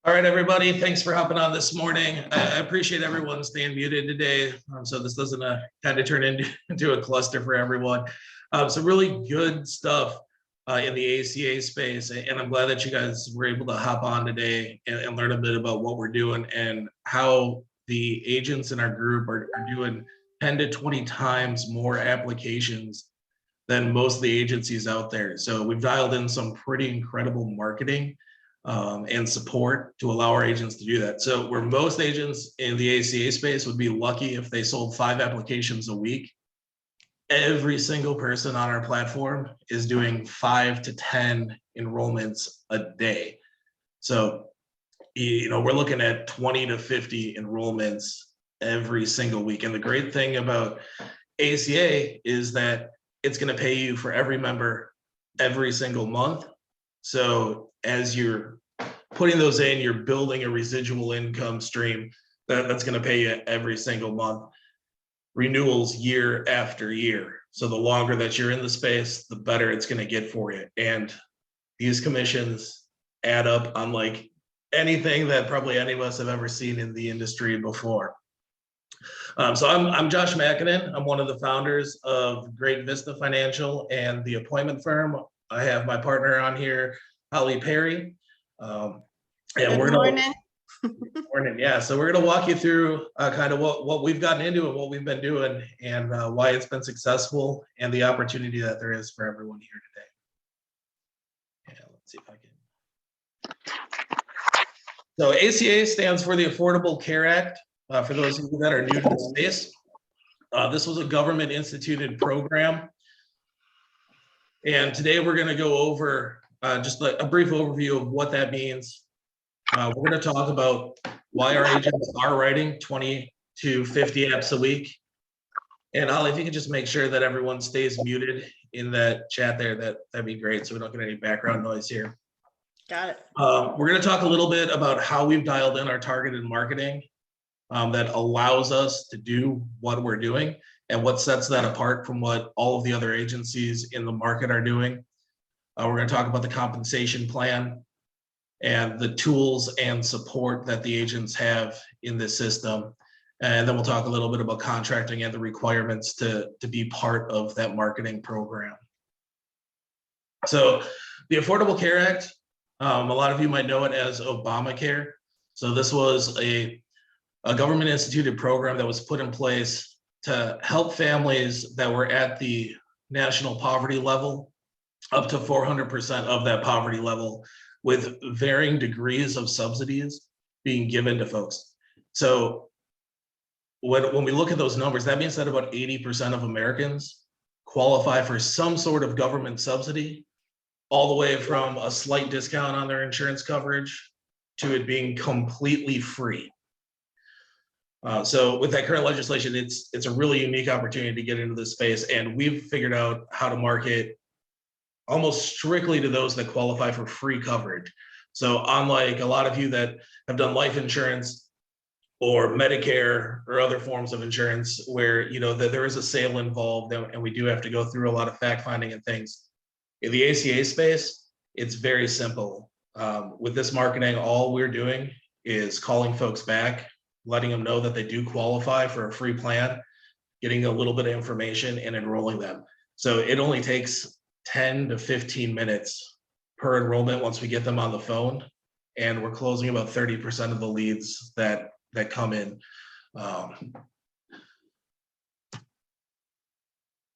All right, everybody, thanks for hopping on this morning. I appreciate everyone staying muted today, so this doesn't kind of turn into a cluster for everyone. Some really good stuff in the ACA space, and I'm glad that you guys were able to hop on today and learn a bit about what we're doing and how the agents in our group are doing 10 to 20 times more applications than most of the agencies out there. So we've dialed in some pretty incredible marketing and support to allow our agents to do that. So where most agents in the ACA space would be lucky if they sold 5 applications a week, every single person on our platform is doing 5 to 10 enrollments a day. So, we're looking at 20 to 50 enrollments every single week. And the great thing about ACA is that it's going to pay you for every member every single month. So as you're putting those in, you're building a residual income stream that's going to pay you every single month. Renewals year after year. So the longer that you're in the space, the better it's going to get for you. And these commissions add up unlike anything that probably any of us have ever seen in the industry before. So I'm Josh Makinen. I'm one of the founders of Great Vista Financial and the appointment firm. I have my partner on here, Holly Perry. And Good morning. Morning. Yeah, so we're going to walk you through kind of what we've gotten into and what we've been doing and why it's been successful and the opportunity that there is for everyone here today. Yeah, let's see if I can. So ACA stands for the Affordable Care Act. For those of you that are new to the space, this was a government instituted program. And today we're going to go over just a brief overview of what that means. We're going to talk about why our agents are writing 20 to 50 apps a week. And Holly, if you can just make sure that everyone stays muted in that chat there, that'd be great, so we don't get any background noise here. Got it. We're going to talk a little bit about how we've dialed in our targeted marketing that allows us to do what we're doing and what sets that apart from what all of the other agencies in the market are doing. We're going to talk about the compensation plan and the tools and support that the agents have in this system. And then we'll talk a little bit about contracting and the requirements to be part of that marketing program. So the Affordable Care Act, a lot of you might know it as Obamacare. So this was a government instituted program that was put in place to help families that were at the national poverty level up to 400% of that poverty level, with varying degrees of subsidies being given to folks. So when we look at those numbers, that means that about 80% of Americans qualify for some sort of government subsidy, all the way from a slight discount on their insurance coverage to it being completely free. So with that current legislation, it's a really unique opportunity to get into this space, and we've figured out how to market almost strictly to those that qualify for free coverage. So unlike a lot of you that have done life insurance or Medicare or other forms of insurance where that there is a sale involved and we do have to go through a lot of fact finding and things, in the ACA space, it's very simple. With this marketing, all we're doing is calling folks back, letting them know that they do qualify for a free plan, getting a little bit of information and enrolling them. So it only takes 10 to 15 minutes per enrollment once we get them on the phone, and we're closing about 30% of the leads that come in.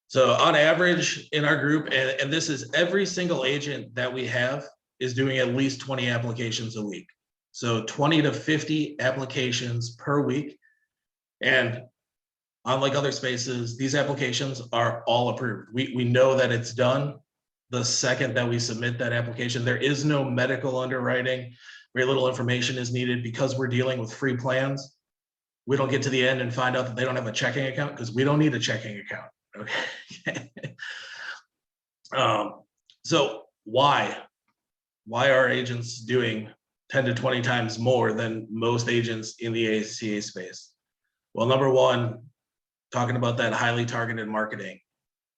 So on average in our group, and this is every single agent that we have is doing at least 20 applications a week. So 20 to 50 applications per week. And unlike other spaces, these applications are all approved. We know that it's done the second that we submit that application. There is no medical underwriting. Very little information is needed because we're dealing with free plans. We don't get to the end and find out that they don't have a checking account because we don't need a checking account. Okay. So why are agents doing 10 to 20 times more than most agents in the ACA space? Well, number one, talking about that highly targeted marketing.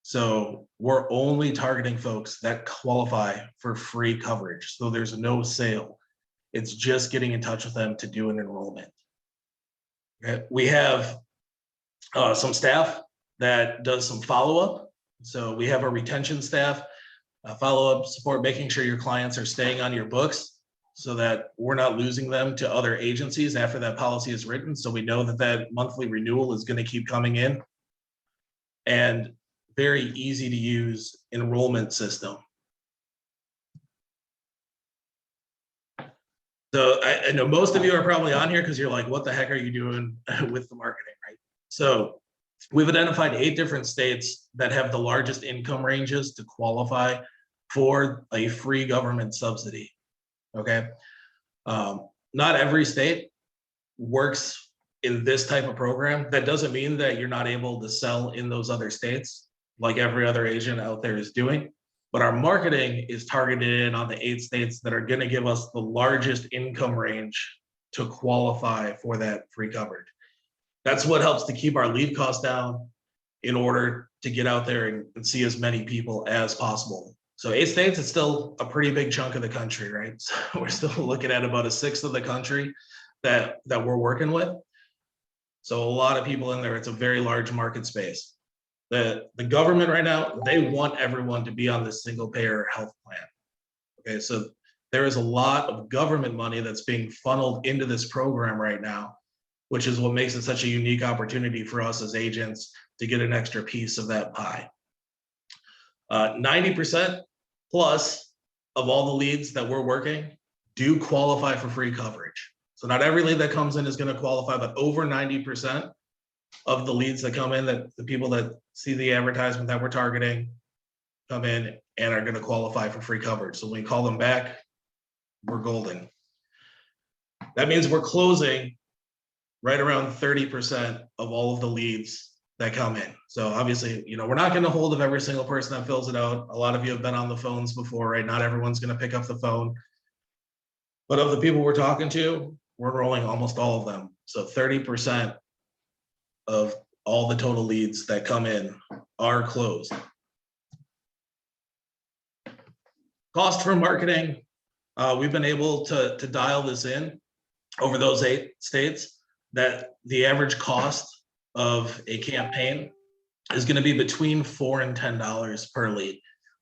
So we're only targeting folks that qualify for free coverage. So there's no sale It's just getting in touch with them to do an enrollment. Okay. We have some staff that does some follow-up. So we have a retention staff, follow-up support, making sure your clients are staying on your books so that we're not losing them to other agencies after that policy is written. So we know that that monthly renewal is going to keep coming in. And very easy to use enrollment system. So I know most of you are probably on here because you're like, what the heck are you doing with the marketing, right? So we've identified 8 different states that have the largest income ranges to qualify for a free government subsidy, okay? Not every state works in this type of program. That doesn't mean that you're not able to sell in those other states like every other agent out there is doing. But our marketing is targeted on the 8 states that are going to give us the largest income range to qualify for that free coverage. That's what helps to keep our lead costs down in order to get out there and see as many people as possible. So 8 states is still a pretty big chunk of the country, right? So we're still looking at about 1/6 of the country that we're working with. So a lot of people in there. It's a very large market space. The government right now, they want everyone to be on this single payer health plan. Okay, so there is a lot of government money that's being funneled into this program right now, which is what makes it such a unique opportunity for us as agents to get an extra piece of that pie. 90% plus of all the leads that we're working do qualify for free coverage. So not every lead that comes in is going to qualify, but over 90% of the leads that come in, that the people that see the advertisement that we're targeting come in and are going to qualify for free coverage. So when we call them back, we're golden. That means we're closing right around 30% of all of the leads that come in. So obviously, we're not getting a hold of every single person that fills it out. A lot of you have been on the phones before, right? Not everyone's going to pick up the phone. But of the people we're talking to, we're enrolling almost all of them. So 30% of all the total leads that come in are closed. Cost for marketing, we've been able to dial this in over those 8 states, that the average cost of a campaign is going to be between $4 and $10 per lead.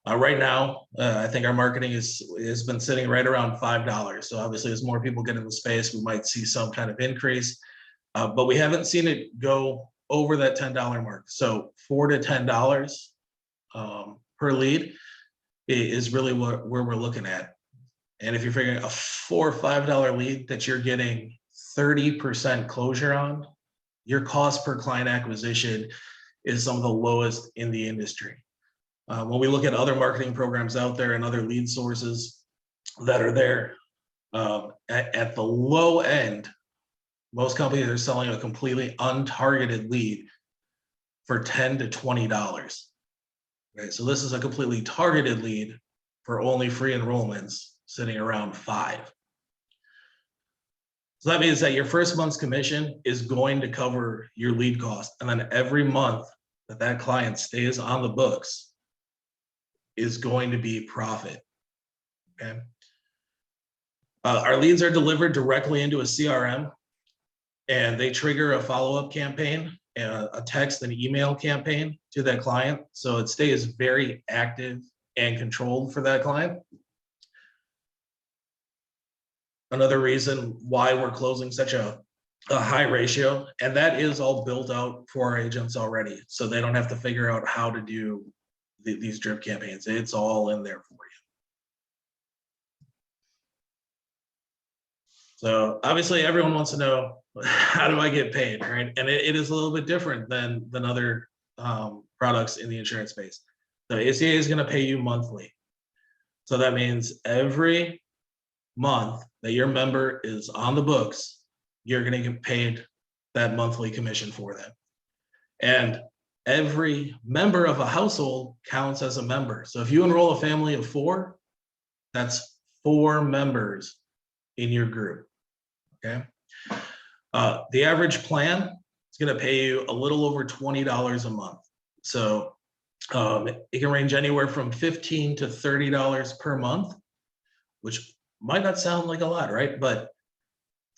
Right now, I think our marketing has been sitting right around $5. So obviously, as more people get in the space, we might see some kind of increase, but we haven't seen it go over that $10 mark. So $4 to $10 per lead is really where we're looking at. And if you're figuring a $4 or $5 lead that you're getting 30% closure on, your cost per client acquisition is some of the lowest in the industry. When we look at other marketing programs out there and other lead sources that are there, at the low end, most companies are selling a completely untargeted lead for $10 to $20. Okay, so this is a completely targeted lead for only free enrollments, sitting around $5. So that means that your first month's commission is going to cover your lead cost. And then every month that client stays on the books is going to be profit, okay? Our leads are delivered directly into a CRM, and they trigger a follow-up campaign, a text and email campaign to that client. So it stays very active and controlled for that client. Another reason why we're closing such a high ratio, and that is all built out for our agents already. So they don't have to figure out how to do these drip campaigns. It's all in there for you. So obviously everyone wants to know, how do I get paid, right? And it is a little bit different than other products in the insurance space. The ACA is going to pay you monthly. So that means every month that your member is on the books, you're going to get paid that monthly commission for them. And every member of a household counts as a member. So if you enroll a family of 4, that's 4 members in your group, okay? The average plan is going to pay you a little over $20 a month. So it can range anywhere from $15 to $30 per month, which might not sound like a lot, right? But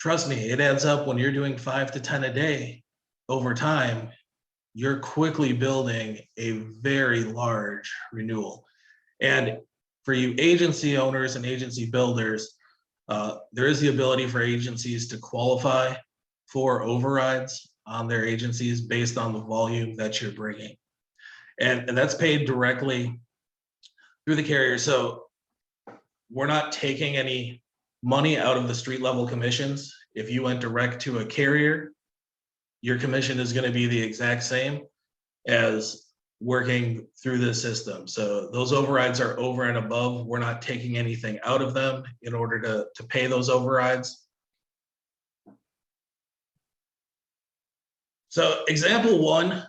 trust me, it adds up. When you're doing 5 to 10 a day over time, you're quickly building a very large renewal. And for you agency owners and agency builders, there is the ability for agencies to qualify for overrides on their agencies based on the volume that you're bringing. And that's paid directly through the carrier. So we're not taking any money out of the street level commissions. If you went direct to a carrier, your commission is going to be the exact same as working through this system. So those overrides are over and above. We're not taking anything out of them in order to pay those overrides. So example one,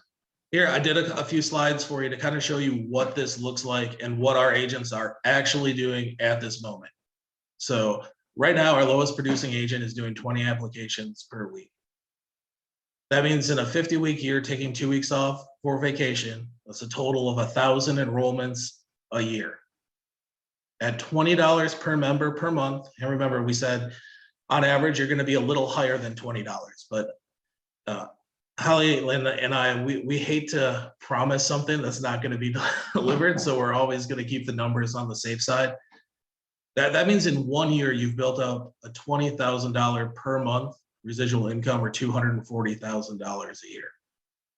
here I did a few slides for you to kind of show you what this looks like and what our agents are actually doing at this moment. So right now, our lowest producing agent is doing 20 applications per week. That means in a 50-week year, taking 2 weeks off for vacation, that's a total of 1,000 enrollments a year. At $20 per member per month, and remember, we said on average, you're going to be a little higher than $20, but Holly, Linda, and I, we hate to promise something that's not going to be delivered, so we're always going to keep the numbers on the safe side. That means in 1 year, you've built up a $20,000 per month residual income, or $240,000 a year.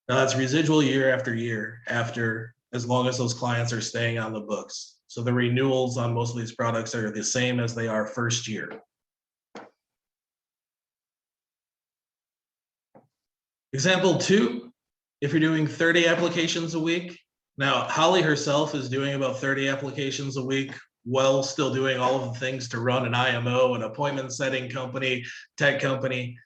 Now that's residual year after year, after as long as those clients are staying on the books. So the renewals on most of these products are the same as they are first year. Example two, if you're doing 30 applications a week. Now, Holly herself is doing about 30 applications a week, while still doing all of the things to run an IMO, an appointment setting company, tech company,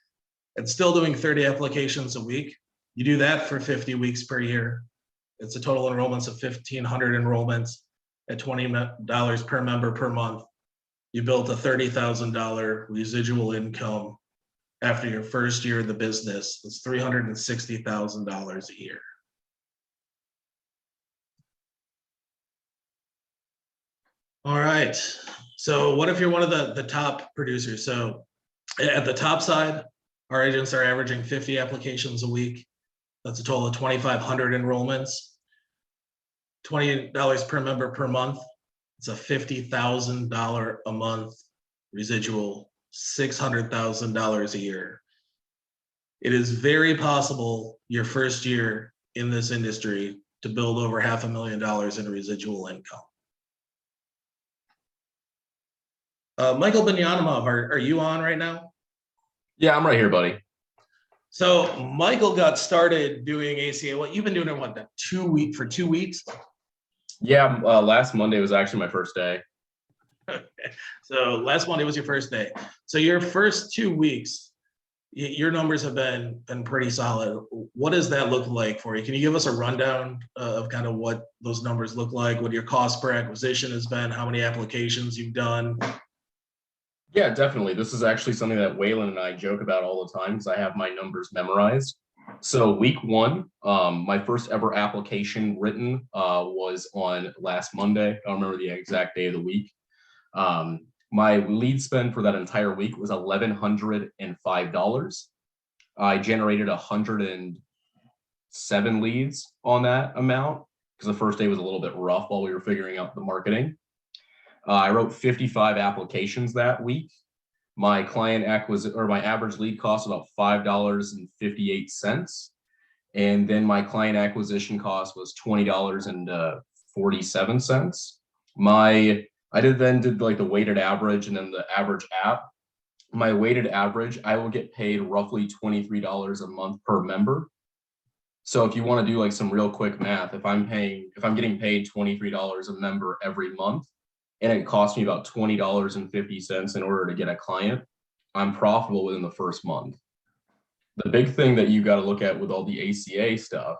and still doing 30 applications a week. You do that for 50 weeks per year. It's a total enrollments of 1,500 enrollments at $20 per member per month. You built a $30,000 residual income after your first year of the business. It's $360,000 a year. All right. So what if you're one of the top producers? So at the top side, our agents are averaging 50 applications a week. That's a total of 2,500 enrollments. $20 per member per month. It's a $50,000 a month residual, $600,000 a year. It is very possible your first year in this industry to build over $500,000 in residual income. Michael Benyanimov, are you on right now? Yeah, I'm right here, buddy. So Michael got started doing ACA. What you've been doing it what, 2 weeks? Yeah, last Monday was actually my first day. Okay. So last Monday was your first day. So your first 2 weeks, your numbers have been pretty solid. What does that look like for you? Can you give us a rundown of kind of what those numbers look like, what your cost per acquisition has been, how many applications you've done? Yeah, definitely. This is actually something that Waylon and I joke about all the time because I have my numbers memorized. So week one, my first ever application written was on last Monday. I don't remember the exact day of the week. My lead spend for that entire week was $1,105. I generated 107 leads on that amount because the first day was a little bit rough while we were figuring out the marketing. I wrote 55 applications that week. My my average lead cost was about $5.58. And then my client acquisition cost was $20.47. I did like the weighted average and then the average app. My weighted average, I will get paid roughly $23 a month per member. So if you want to do like some real quick math, if I'm getting paid $23 a member every month, and it cost me about $20.50 in order to get a client, I'm profitable within the first month. The big thing that you got to look at with all the ACA stuff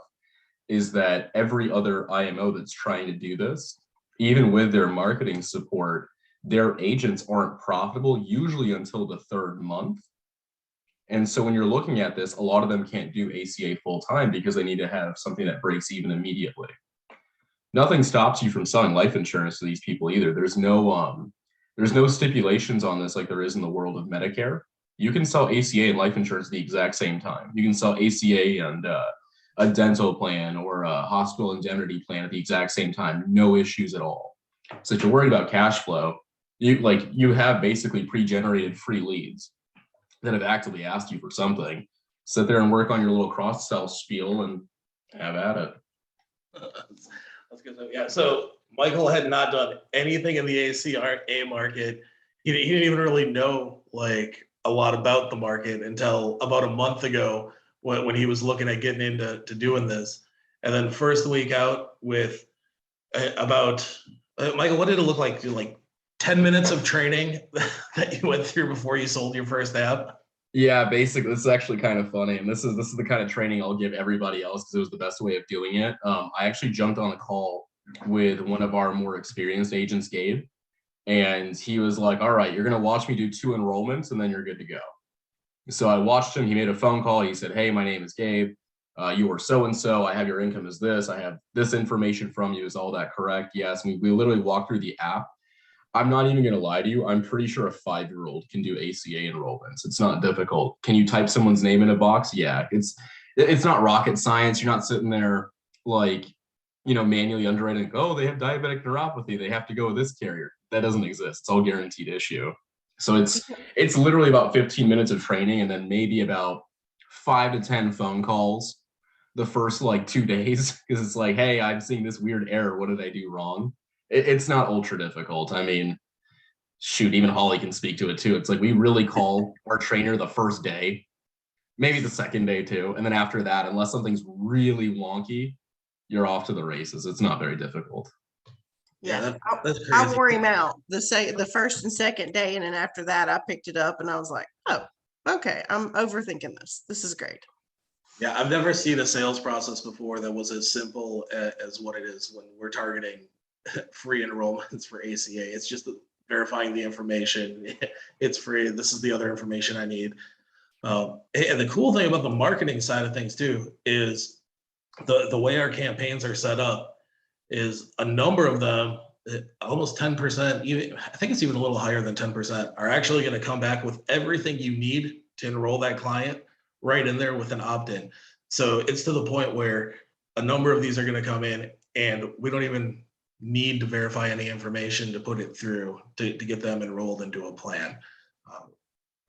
is that every other IMO that's trying to do this, even with their marketing support, their agents aren't profitable usually until the third month. And so when you're looking at this, a lot of them can't do ACA full time because they need to have something that breaks even immediately. Nothing stops you from selling life insurance to these people either. There's no There's no stipulations on this like there is in the world of Medicare. You can sell ACA and life insurance at the exact same time. You can sell ACA and a dental plan or a hospital indemnity plan at the exact same time. No issues at all. So if you're worried about cash flow, you have basically pre-generated free leads that have actively asked you for something. Sit there and work on your little cross-sell spiel and have at it. That's good. Yeah. So Michael had not done anything in the ACA market. He didn't even really know like a lot about the market until about a month ago when he was looking at getting into doing this. And then first week out with about Michael, what did it look like? Like 10 minutes of training that you went through before you sold your first app? Yeah, basically, this is actually kind of funny, and this is the kind of training I'll give everybody else because it was the best way of doing it. I actually jumped on a call with one of our more experienced agents, Gabe, and he was like, "All right, you're gonna watch me do 2 enrollments, and then you're good to go." So I watched him. He made a phone call. He said, "Hey, my name is Gabe. You are so and so. I have your income as this. I have this information from you. Is all that correct?" Yes. We literally walked through the app. I'm not even going to lie to you. I'm pretty sure a 5-year-old can do ACA enrollments. It's not difficult. Can you type someone's name in a box? Yeah, it's not rocket science. You're not sitting there like, manually underwriting. Oh, they have diabetic neuropathy. They have to go with this carrier. That doesn't exist. It's all guaranteed issue. So it's literally about 15 minutes of training and then maybe about 5 to 10 phone calls the first like 2 days because it's like, hey, I'm seeing this weird error. What did I do wrong? It's not ultra difficult. I mean, shoot, even Holly can speak to it too. It's like we really call our trainer the first day, maybe the second day too. And then after that, unless something's really wonky, you're off to the races. It's not very difficult. Yeah, that's crazy. I wore him out the first and second day, and then after that, I picked it up, and I was like, "Oh, okay, I'm overthinking this. This is great." Yeah, I've never seen a sales process before that was as simple as what it is when we're targeting free enrollments for ACA. It's just verifying the information. It's free. This is the other information I need. And the cool thing about the marketing side of things too is the way our campaigns are set up is a number of them, almost 10%, even I think it's even a little higher than 10%, are actually going to come back with everything you need to enroll that client right in there with an opt-in. So it's to the point where a number of these are going to come in and we don't even need to verify any information to put it through to get them enrolled into a plan.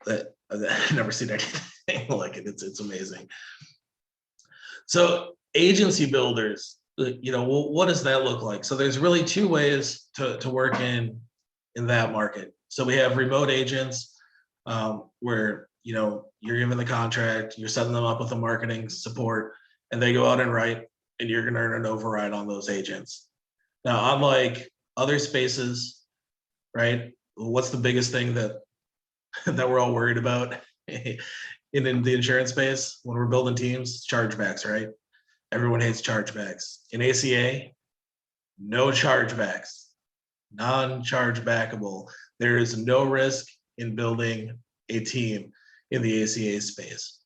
I've never seen anything like it. It's amazing. So agency builders, what does that look like? So there's really 2 ways to work in that market. So we have remote agents where you're given the contract, you're setting them up with the marketing support, and they go out and write, and you're going to earn an override on those agents. Now, unlike other spaces, right? What's the biggest thing that we're all worried about in the insurance space when we're building teams? Chargebacks, right? Everyone hates chargebacks. In ACA, no chargebacks, non-chargebackable. There is no risk in building a team in the ACA space.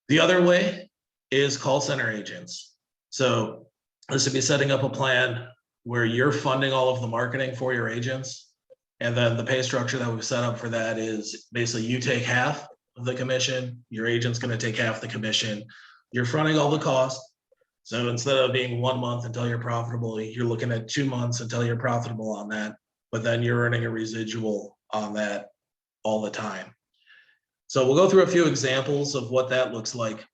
The other way is call center agents. So this would be setting up a plan where you're funding all of the marketing for your agents. And then the pay structure that we've set up for that is basically you take half of the commission, your agent's going to take half the commission. You're fronting all the costs. So instead of being 1 month until you're profitable, you're looking at 2 months until you're profitable on that. But then you're earning a residual on that all the time. So we'll go through a few examples of what that looks like.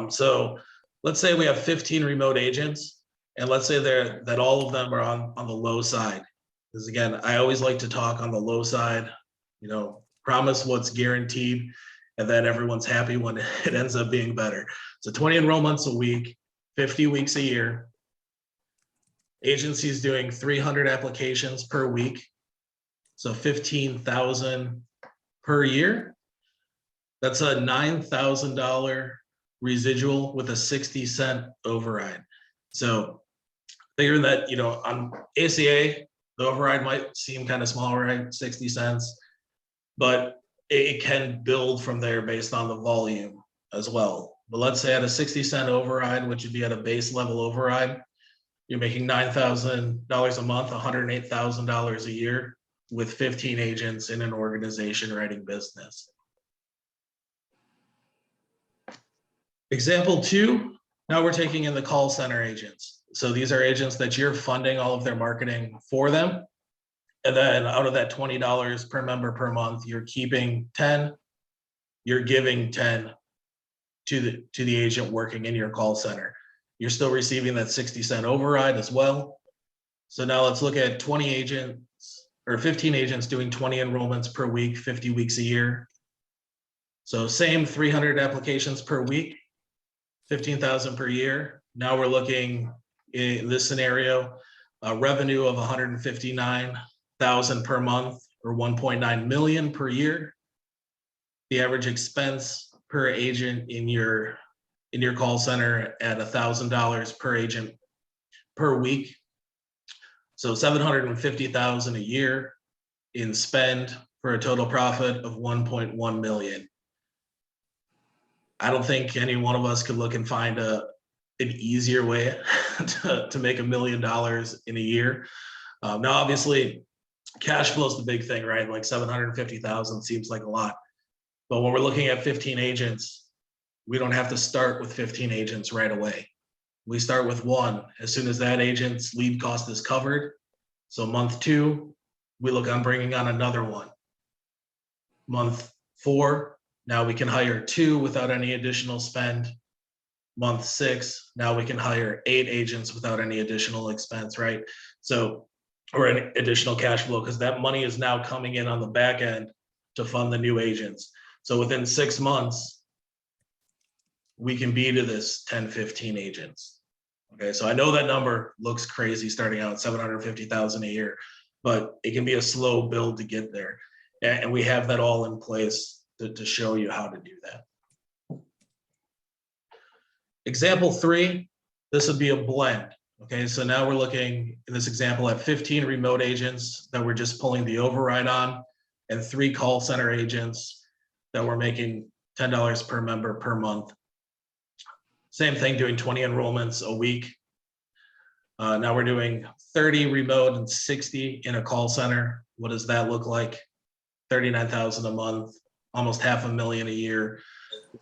So let's say we have 15 remote agents, and let's say that all of them are on the low side. Because again, I always like to talk on the low side, promise what's guaranteed, and then everyone's happy when it ends up being better. So 20 enrollments a week, 50 weeks a year. Agencies doing 300 applications per week. So 15,000 per year. That's a $9,000 residual with a 60-cent override. So figure that, on ACA, the override might seem kind of small, right? 60 cents, but it can build from there based on the volume as well. But let's say at a 60-cent override, which would be at a base level override, You're making $9,000 a month, $108,000 a year with 15 agents in an organization writing business. Example 2, now we're taking in the call center agents. So these are agents that you're funding all of their marketing for them. And then out of that $20 per member per month, you're keeping 10, you're giving 10 to the agent working in your call center. You're still receiving that 60-cent override as well. So now let's look at 20 agents or 15 agents doing 20 enrollments per week, 50 weeks a year. So same 300 applications per week, 15,000 per year. Now we're looking in this scenario, a revenue of 159,000 per month or 1.9 million per year. The average expense per agent in your call center at $1,000 per agent per week. So 750,000 a year in spend for a total profit of 1.1 million. I don't think any one of us could look and find an easier way to make $1 million in a year. Now, obviously, cash flow is the big thing, right? Like 750,000 seems like a lot. But when we're looking at 15 agents, we don't have to start with 15 agents right away. We start with one as soon as that agent's lead cost is covered. So month 2, we look on bringing on another one. Month 4, now we can hire 2 without any additional spend. Month 6, now we can hire 8 agents without any additional expense, right? So, or an additional cash flow, because that money is now coming in on the back end to fund the new agents. So within 6 months, we can be to this 10, 15 agents. Okay, so I know that number looks crazy starting out at 750,000 a year, but it can be a slow build to get there. And we have that all in place to show you how to do that. Example 3, this would be a blend. Okay, so now we're looking in this example at 15 remote agents that we're just pulling the override on, and 3 call center agents that we're making $10 per member per month. Same thing, doing 20 enrollments a week. Now we're doing 30 remote and 60 in a call center. What does that look like? 39,000 a month, almost $500,000 a year.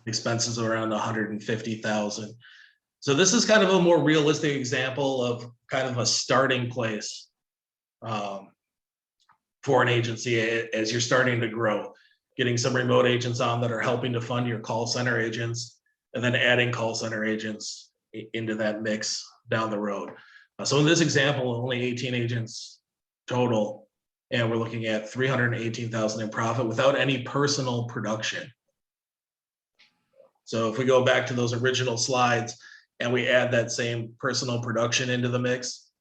Expenses around 150,000. So this is kind of a more realistic example of kind of a starting place for an agency as you're starting to grow. Getting some remote agents on that are helping to fund your call center agents, and then adding call center agents into that mix down the road. So in this example, only 18 agents total, and we're looking at 318,000 in profit without any personal production. So if we go back to those original slides and we add that same personal production into the mix,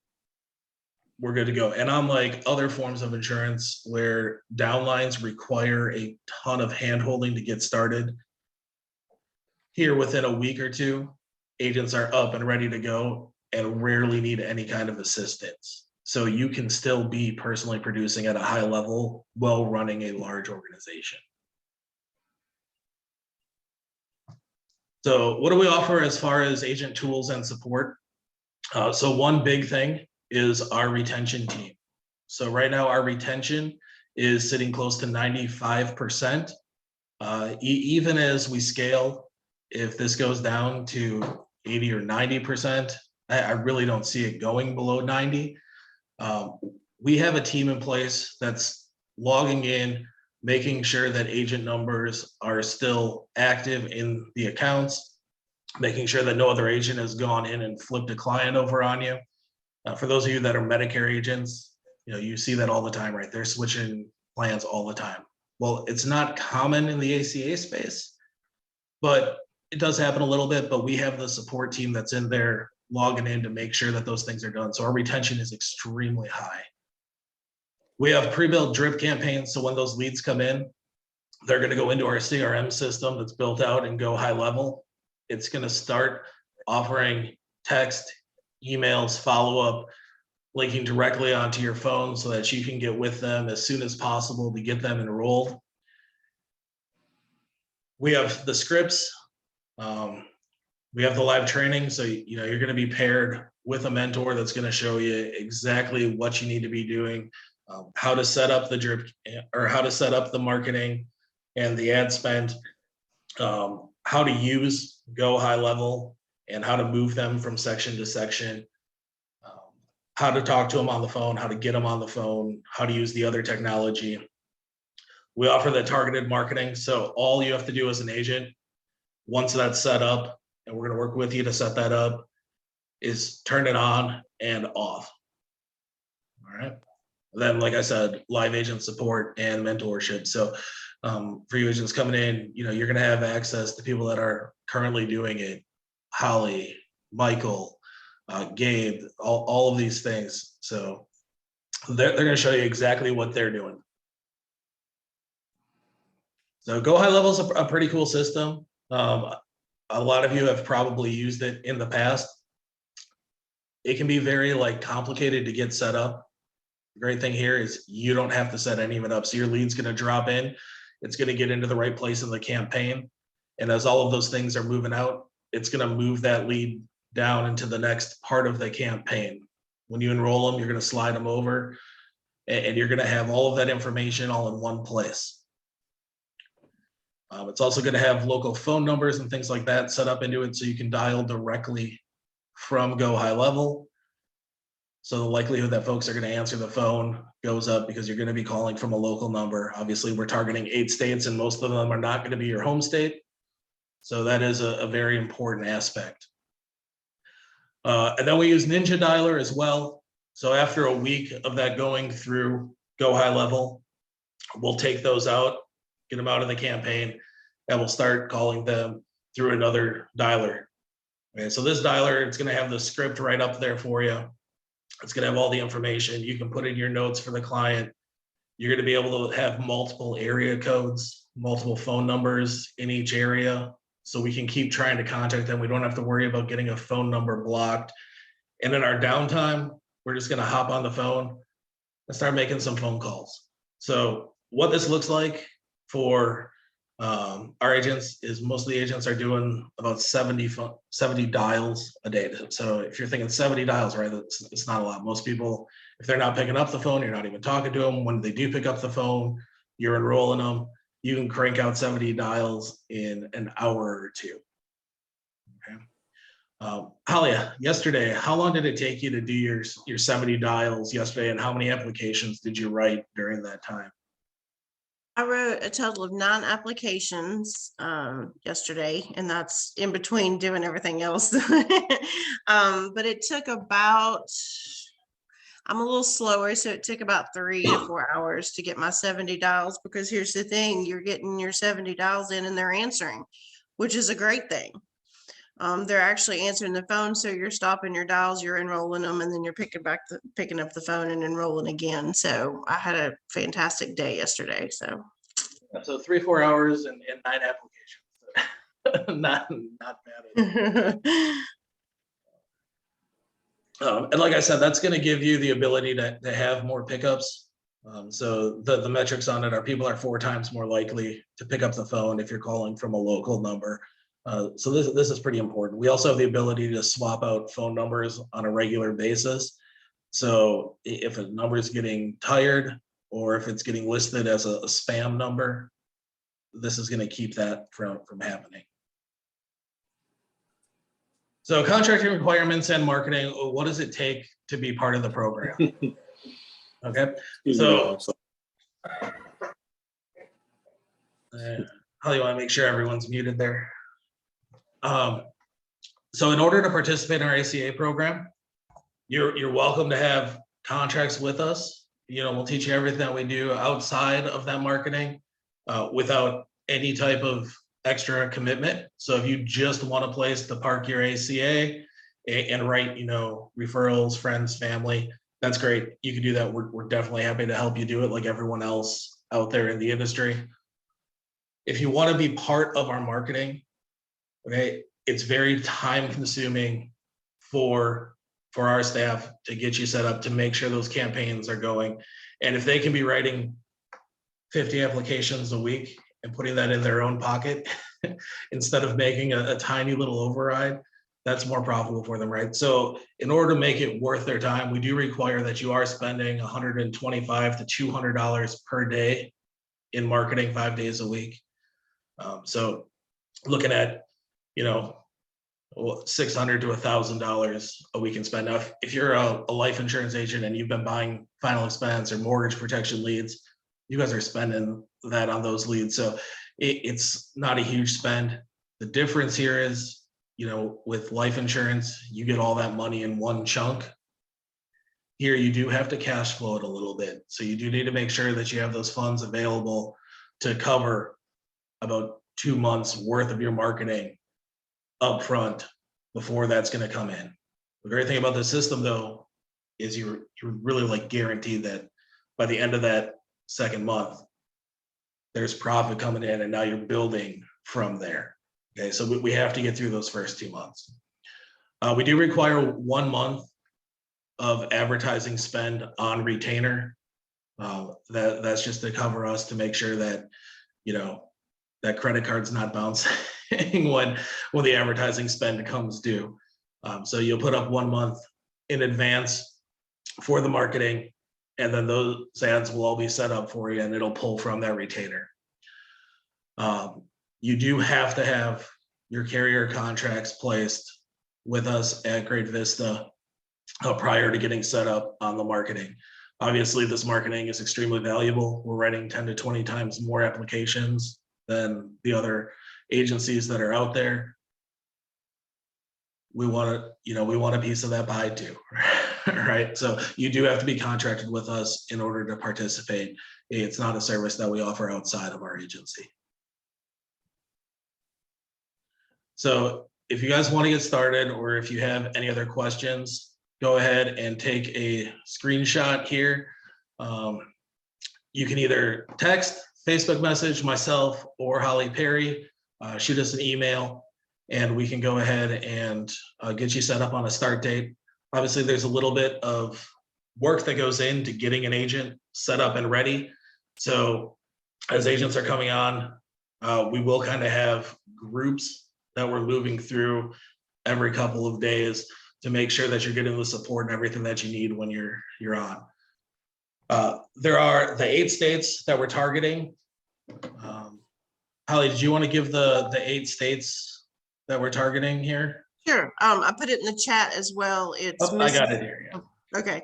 we're good to go. And unlike other forms of insurance where downlines require a ton of handholding to get started, here within a week or 2, agents are up and ready to go and rarely need any kind of assistance. So you can still be personally producing at a high level while running a large organization. So what do we offer as far as agent tools and support? So one big thing is our retention team. So right now our retention is sitting close to 95%. Even as we scale, if this goes down to 80 or 90%, I really don't see it going below 90. We have a team in place that's logging in, making sure that agent numbers are still active in the accounts, making sure that no other agent has gone in and flipped a client over on you. For those of you that are Medicare agents, you see that all the time, right? They're switching plans all the time. Well, it's not common in the ACA space, but it does happen a little bit, but we have the support team that's in there logging in to make sure that those things are done. So our retention is extremely high. We have pre-built drip campaigns. So when those leads come in, they're going to go into our CRM system that's built out and go high level. It's going to start offering text, emails, follow-up, linking directly onto your phone so that you can get with them as soon as possible to get them enrolled. We have the scripts. We have the live training. So, you're going to be paired with a mentor that's going to show you exactly what you need to be doing, how to set up the drip or how to set up the marketing and the ad spend, how to use Go High Level and how to move them from section to section, how to talk to them on the phone, how to get them on the phone, how to use the other technology. We offer the targeted marketing. So all you have to do as an agent, once that's set up, and we're going to work with you to set that up, is turn it on and off. All right. Then, like I said, live agent support and mentorship. So for you agents coming in, you're going to have access to people that are currently doing it. Holly, Michael, Gabe, all of these things. So they're going to show you exactly what they're doing. So Go High Level is a pretty cool system. A lot of you have probably used it in the past. It can be very complicated to get set up. The great thing here is you don't have to set any of it up. So your lead's going to drop in. It's going to get into the right place in the campaign. And as all of those things are moving out, it's going to move that lead down into the next part of the campaign. When you enroll them, you're going to slide them over and you're going to have all of that information all in one place. It's also going to have local phone numbers and things like that set up into it so you can dial directly from Go High Level. So the likelihood that folks are going to answer the phone goes up because you're going to be calling from a local number. Obviously, we're targeting 8 states and most of them are not going to be your home state. So that is a very important aspect. And then we use Ninja Dialer as well. So after a week of that going through Go High Level, we'll take those out, get them out of the campaign, and we'll start calling them through another dialer. Okay, so this dialer, it's going to have the script right up there for you. It's going to have all the information. You can put in your notes for the client. You're going to be able to have multiple area codes, multiple phone numbers in each area, so we can keep trying to contact them. We don't have to worry about getting a phone number blocked. And in our downtime, we're just going to hop on the phone and start making some phone calls. So what this looks like for our agents is most of the agents are doing about 70 dials a day. So if you're thinking 70 dials, right, it's not a lot. Most people, if they're not picking up the phone, you're not even talking to them. When they do pick up the phone, you're enrolling them. You can crank out 70 dials in an hour or two. Okay. Holly, yesterday, how long did it take you to do your 70 dials yesterday, and how many applications did you write during that time? I wrote a total of 9 applications yesterday, and that's in between doing everything else. But it took about, I'm a little slower, so it took about 3 to 4 hours to get my 70 dials, because here's the thing, you're getting your 70 dials in and they're answering, which is a great thing. They're actually answering the phone, so you're stopping your dials, you're enrolling them, and then you're picking up the phone and enrolling again. So I had a fantastic day yesterday. So 3-4 hours and 9 applications. not bad. And like I said, that's going to give you the ability to have more pickups. So the metrics on it are people are 4 times more likely to pick up the phone if you're calling from a local number. So this is pretty important. We also have the ability to swap out phone numbers on a regular basis. So if a number is getting tired or if it's getting listed as a spam number, this is going to keep that from happening. So contracting requirements and marketing, what does it take to be part of the program? Okay, so how do you want to make sure everyone's muted there? So in order to participate in our ACA program, you're welcome to have contracts with us. We'll teach you everything that we do outside of that marketing without any type of extra commitment. So if you just want a place to park your ACA and write, referrals, friends, family, that's great. You can do that. We're definitely happy to help you do it like everyone else out there in the industry. If you want to be part of our marketing, okay, it's very time consuming for our staff to get you set up to make sure those campaigns are going. And if they can be writing 50 applications a week and putting that in their own pocket instead of making a tiny little override, that's more profitable for them, right? So in order to make it worth their time, we do require that you are spending $125 to $200 per day in marketing 5 days a week. So looking at, you know, $600 to $1,000 a week in spend. Now, if you're a life insurance agent and you've been buying final expense or mortgage protection leads, you guys are spending that on those leads. So it's not a huge spend. The difference here is, you know, with life insurance, you get all that money in one chunk. Here, you do have to cash flow it a little bit. So you do need to make sure that you have those funds available to cover about 2 months worth of your marketing upfront before that's going to come in. The great thing about the system, though, is you're really like guaranteed that by the end of that second month, there's profit coming in, and now you're building from there. Okay, so we have to get through those first 2 months. We do require 1 month of advertising spend on retainer. That's just to cover us, to make sure that, you know, that credit card's not bouncing when the advertising spend comes due. So you'll put up 1 month in advance for the marketing, and then those ads will all be set up for you, and it'll pull from that retainer. You do have to have your carrier contracts placed with us at Great Vista prior to getting set up on the marketing. Obviously, this marketing is extremely valuable. We're writing 10 to 20 times more applications than the other agencies that are out there. We want a piece of that pie too, right? So you do have to be contracted with us in order to participate. It's not a service that we offer outside of our agency. So if you guys want to get started, or if you have any other questions, go ahead and take a screenshot here. You can either text, Facebook message myself or Holly Perry, shoot us an email, and we can go ahead and get you set up on a start date. Obviously, there's a little bit of work that goes into getting an agent set up and ready. So as agents are coming on, we will kind of have groups that we're moving through every couple of days to make sure that you're getting the support and everything that you need when you're on. There are the 8 states that we're targeting. Holly, did you want to give the 8 states that we're targeting here? Sure. I put it in the chat as well. It's I got it here. Yeah. Okay.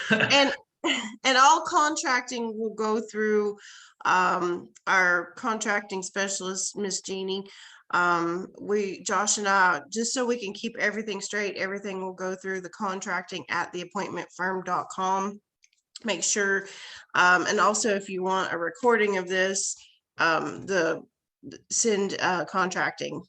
and all contracting will go through our contracting specialist, Miss Jeannie. Josh and I, just so we can keep everything straight, everything will go through the contracting at theappointmentfirm.com. Make sure, and also if you want a recording of this, send contracting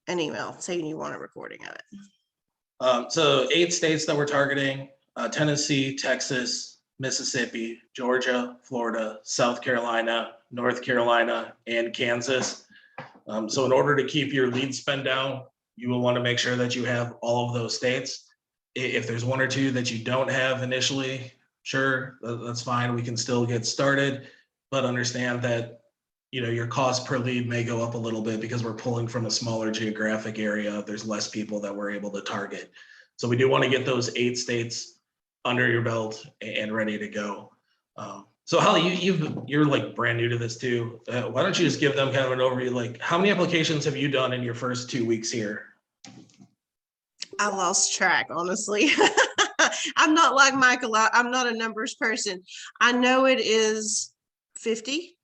an email saying you want a recording of it. So 8 states that we're targeting: Tennessee, Texas, Mississippi, Georgia, Florida, South Carolina, North Carolina, and Kansas. So in order to keep your lead spend down, you will want to make sure that you have all of those states. If there's 1 or 2 that you don't have initially, sure, that's fine. We can still get started, but understand that, you know, your cost per lead may go up a little bit because we're pulling from a smaller geographic area. There's less people that we're able to target. So we do want to get those 8 states under your belt and ready to go. So Holly, you're like brand new to this too. Why don't you just give them kind of an overview? Like, how many applications have you done in your first 2 weeks here? I lost track, honestly. I'm not like Michael. I'm not a numbers person. I know it is 50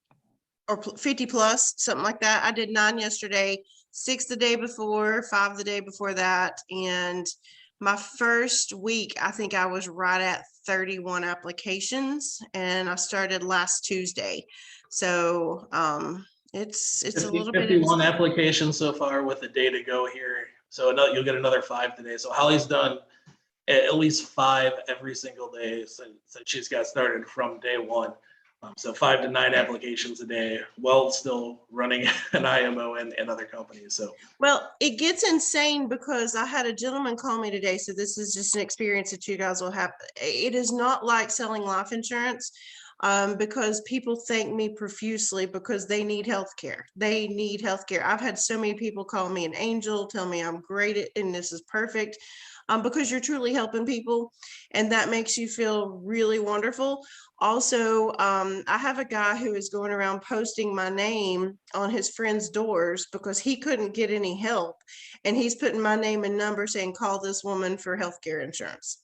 or 50 plus, something like that. I did 9 yesterday, 6 the day before, 5 the day before that. And my first week, I think I was right at 31 applications, and I started last Tuesday. So it's a little bit. 51 applications so far with a day to go here. So you'll get another 5 today. So Holly's done at least 5 every single day since she's got started from day 1. So 5 to 9 applications a day, while still running an IMO and other companies. So, well, it gets insane because I had a gentleman call me today. So this is just an experience that you guys will have. It is not like selling life insurance. because people thank me profusely because they need health care. They need health care. I've had so many people call me an angel, tell me I'm great and this is perfect, because you're truly helping people, and that makes you feel really wonderful. Also, I have a guy who is going around posting my name on his friends' doors because he couldn't get any help, and he's putting my name and number saying, call this woman for healthcare insurance.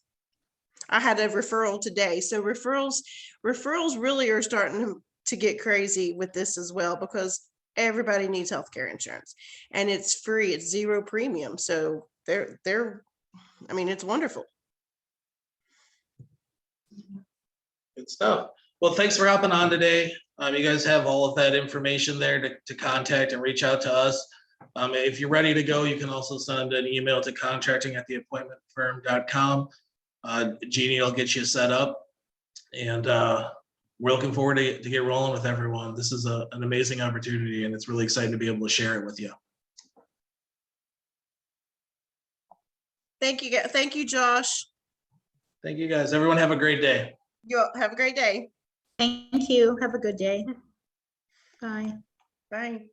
I had a referral today. So referrals really are starting to get crazy with this as well, because everybody needs healthcare insurance and it's free. It's zero premium. So I mean, it's wonderful. Good stuff. Well, thanks for hopping on today. You guys have all of that information there to contact and reach out to us. If you're ready to go, you can also send an email to contracting@theappointmentfirm.com. Jeannie will get you set up, and we're looking forward to get rolling with everyone. This is an amazing opportunity, and it's really exciting to be able to share it with you. Thank you. Thank you, Josh. Thank you, guys. Everyone have a great day. You all have a great day. Thank you. Have a good day. Bye. Bye.